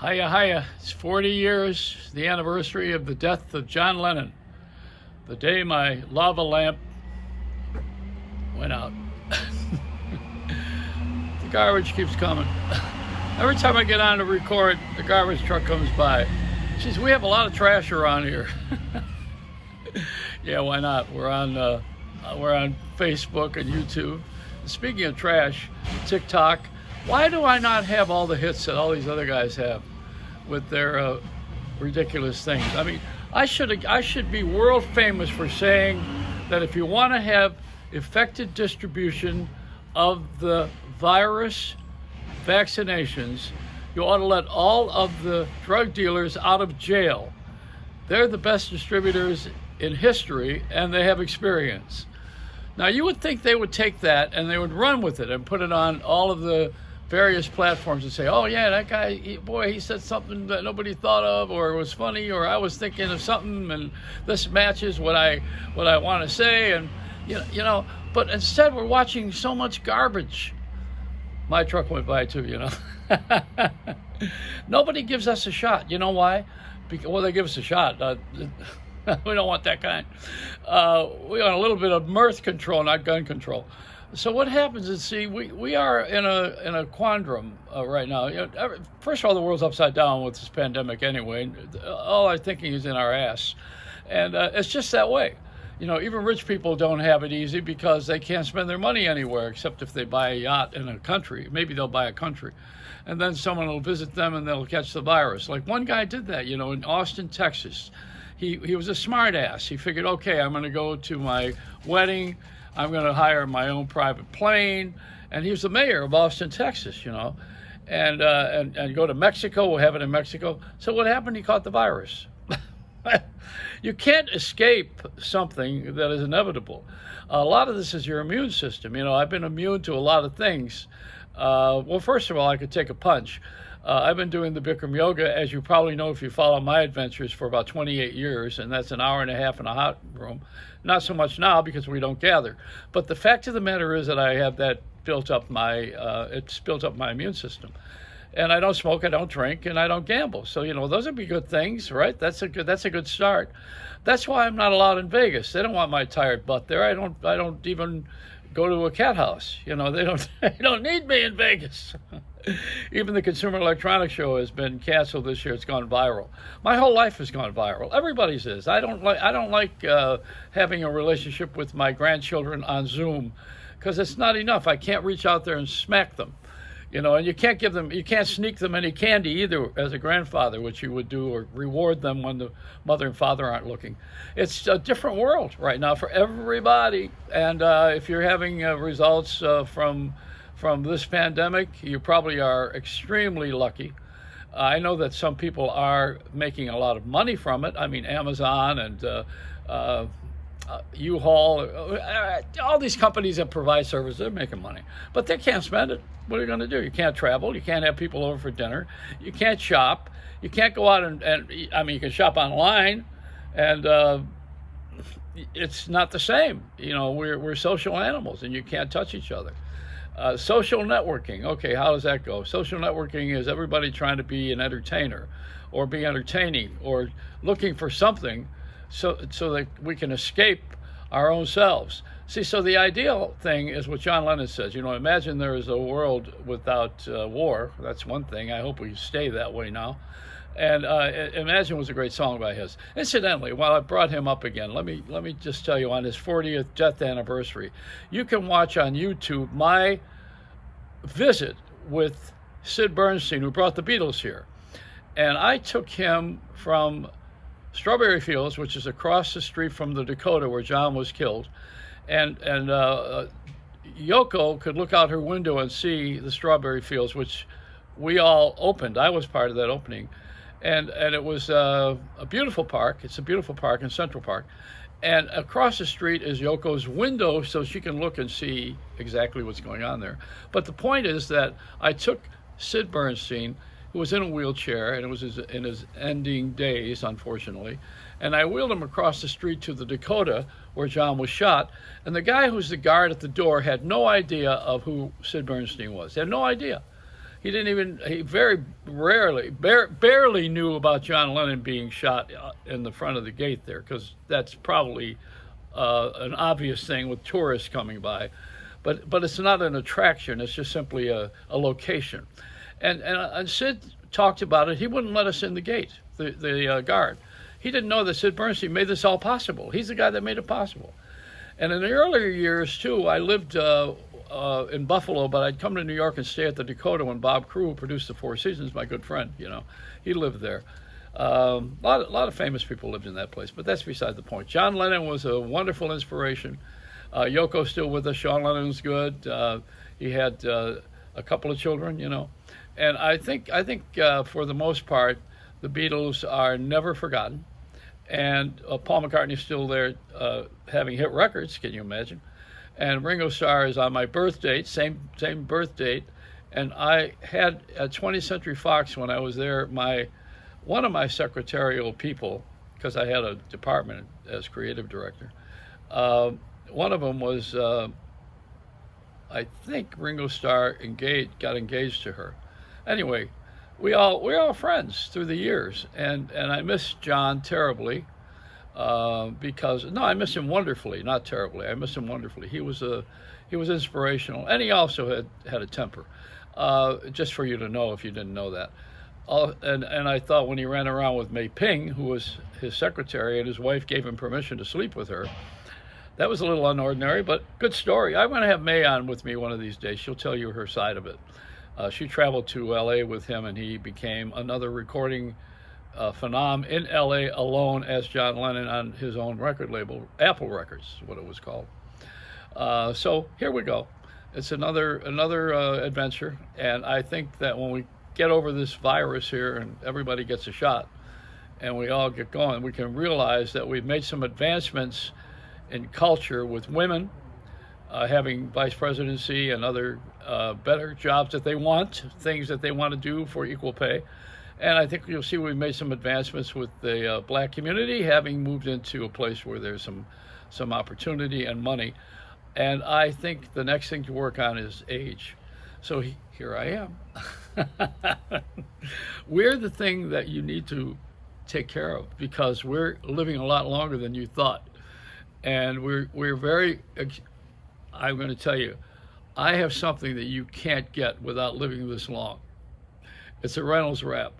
Hiya, hiya. It's 40 years, the anniversary of the death of John Lennon. The day my lava lamp went out. The garbage keeps coming. Every time I get on to record, the garbage truck comes by. Geez, we have a lot of trash around here. Yeah, why not? We're on Facebook and YouTube. Speaking of trash, TikTok. Why do I not have all the hits that all these other guys have with their ridiculous things? I mean, I should be world famous for saying that if you want to have effective distribution of the virus vaccinations, you ought to let all of the drug dealers out of jail. They're the best distributors in history, and they have experience. Now, you would think they would take that and they would run with it and put it on all of the various platforms and say, oh yeah, that guy, he said something that nobody thought of, or it was funny, or I was thinking of something, and this matches what I want to say, and you know. But instead, we're watching so much garbage. My truck went by too, Nobody gives us a shot. You know why? Well, they give us a shot. We don't want that kind. We want a little bit of mirth control, not gun control. So what happens is, see, we are in a quandrum right now. First of all, the world's upside down with this pandemic anyway. All our thinking is in our ass, and it's just that way. Even rich people don't have it easy because they can't spend their money anywhere except if they buy a yacht in a country. Maybe they'll buy a country, and then someone will visit them and they'll catch the virus. Like one guy did that, in Austin, Texas. He was a smart ass. He figured, okay, I'm going to go to my wedding. I'm going to hire my own private plane. And he was the mayor of Austin, Texas, and go to Mexico. We'll have it in Mexico. So what happened? He caught the virus. You can't escape something that is inevitable. A lot of this is your immune system. I've been immune to a lot of things. Well, first of all, I could take a punch. I've been doing the Bikram yoga, as you probably know if you follow my adventures, for about 28 years, and that's an hour and a half in a hot room. Not so much now because we don't gather. But the fact of the matter is that I have that built up it's built up my immune system. And I don't smoke, I don't drink, and I don't gamble. So, those would be good things, right? That's a good start. That's why I'm not allowed in Vegas. They don't want my tired butt there. I don't even go to a cat house. They don't need me in Vegas. Even the Consumer Electronics Show has been canceled this year. It's gone viral. My whole life has gone viral. Everybody's is. I don't like having a relationship with my grandchildren on Zoom because it's not enough. I can't reach out there and smack them. And you can't sneak them any candy either as a grandfather, which you would do, or reward them when the mother and father aren't looking. It's a different world right now for everybody. And if you're having results from this pandemic, you probably are extremely lucky. I know that some people are making a lot of money from it. I mean, Amazon and U-Haul, all these companies that provide services, they're making money, but they can't spend it. What are you going to do? You can't travel. You can't have people over for dinner. You can't shop. You can't go out and you can shop online, and it's not the same. We're social animals, and you can't touch each other. Social networking. Okay, how does that go? Social networking is everybody trying to be an entertainer or be entertaining or looking for something so that we can escape our own selves. See, so the ideal thing is what John Lennon says. Imagine there is a world without war. That's one thing. I hope we stay that way now. And Imagine was a great song by his. Incidentally, while I brought him up again, let me just tell you, on his 40th death anniversary, you can watch on YouTube my visit with Sid Bernstein, who brought the Beatles here. And I took him from Strawberry Fields, which is across the street from the Dakota where John was killed, and Yoko could look out her window and see the Strawberry Fields, which we all opened. I was part of that opening, and it was a beautiful park. It's a beautiful park in Central Park, and across the street is Yoko's window, so she can look and see exactly what's going on there. But the point is that I took Sid Bernstein, who was in a wheelchair, and it was in his ending days, unfortunately. And I wheeled him across the street to the Dakota where John was shot. And the guy who's the guard at the door had no idea of who Sid Bernstein was. He had no idea. He very rarely, barely knew about John Lennon being shot in the front of the gate there, because that's probably an obvious thing with tourists coming by. But it's not an attraction, it's just simply a location. And Sid talked about it. He wouldn't let us in the gate, the guard. He didn't know that Sid Bernstein made this all possible. He's the guy that made it possible. And in the earlier years, too, I lived in Buffalo, but I'd come to New York and stay at the Dakota when Bob Crew, who produced the Four Seasons, my good friend, he lived there. A lot of famous people lived in that place, but that's beside the point. John Lennon was a wonderful inspiration. Yoko's still with us. Sean Lennon's good. He had a couple of children, and I think for the most part, the Beatles are never forgotten. And Paul McCartney's still there, having hit records. Can you imagine? And Ringo Starr is on my birth date, same birth date. And I had at 20th Century Fox, when I was there, one of my secretarial people, because I had a department as creative director. One of them was, I think Ringo Starr got engaged to her. Anyway, we're all friends through the years, and I miss John terribly, because I miss him wonderfully, not terribly. I miss him wonderfully. He was inspirational, and he also had a temper. Just for you to know, if you didn't know that. And I thought when he ran around with May Ping, who was his secretary, and his wife gave him permission to sleep with her, that was a little unordinary, but good story. I'm going to have May on with me one of these days. She'll tell you her side of it. She traveled to L.A. with him, and he became another recording phenom in L.A. alone as John Lennon on his own record label, Apple Records, what it was called. So here we go. It's another adventure, and I think that when we get over this virus here and everybody gets a shot and we all get going, we can realize that we've made some advancements in culture with women having vice presidency and other better jobs that they want, things that they want to do for equal pay. And I think you'll see we've made some advancements with the black community, having moved into a place where there's some opportunity and money. And I think the next thing to work on is age. So here I am. We're the thing that you need to take care of, because we're living a lot longer than you thought. And we're very, I'm going to tell you, I have something that you can't get without living this long. It's a Reynolds wrap.